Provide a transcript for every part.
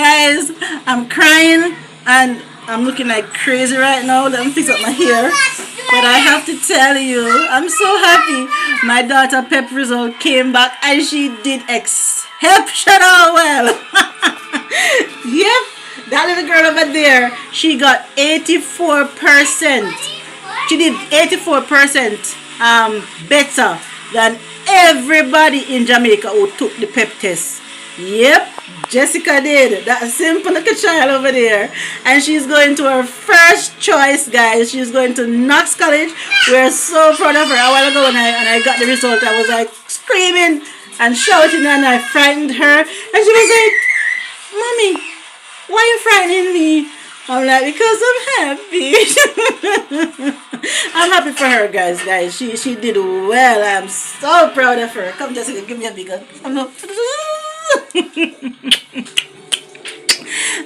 Guys, I'm crying and I'm looking like crazy right now. Let me fix up my hair. But I have to tell you, I'm so happy. My daughter PEP result came back and she did exceptional well. Yep, that little girl over there, she got 84%. She did 84% better than everybody in Jamaica who took the PEP test. Yep, Jessica did. That simple little child over there. And she's going to her first choice, guys. She's going to Knox College. We're so proud of her. A while ago when I got the result, I was like screaming and shouting and I frightened her. And she was like, Mommy, why are you frightening me? I'm like, because I'm happy. I'm happy for her, guys. She did well. I'm so proud of her. Come, Jessica, give me a big hug.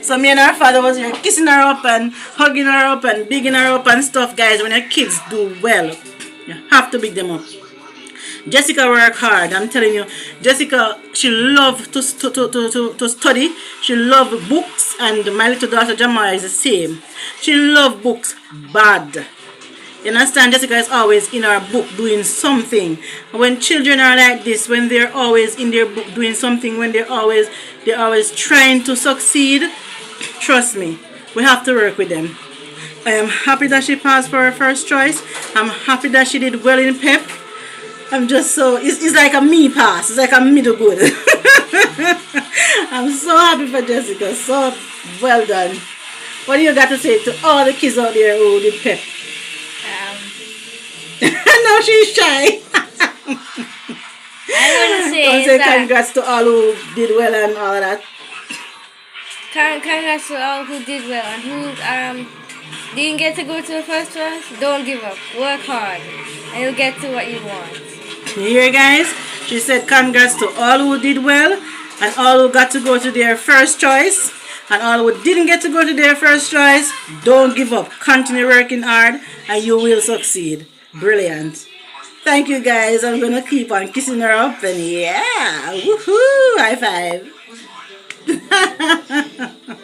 So me and our father was here kissing her up and hugging her up and bigging her up and stuff, guys. When your kids do well, you have to big them up. Jessica worked hard. I'm telling you, Jessica, she loved to study. She loved books, and my little daughter Jamara is the same. She loved books bad. You understand? Jessica is always in her book doing something. When children are like this, when they're always in their book doing something, when they're always trying to succeed, trust me, we have to work with them. I am happy that she passed for her first choice. I'm happy that she did well in PEP. I'm just so, it's like a me pass. It's like a me do good. I'm so happy for Jessica. So well done. What do you got to say to all the kids out there who did PEP? No, she's shy. I want to say, say congrats to all who did well and all that. Congrats to all who did well and who didn't get to go to the first class. Don't give up. Work hard and you'll get to what you want. You hear, guys? She said congrats to all who did well and all who got to go to their first choice. And all who didn't get to go to their first choice, don't give up. Continue working hard and you will succeed. Brilliant. Thank you, guys. I'm going to keep on kissing her up and yeah. Woohoo! High five.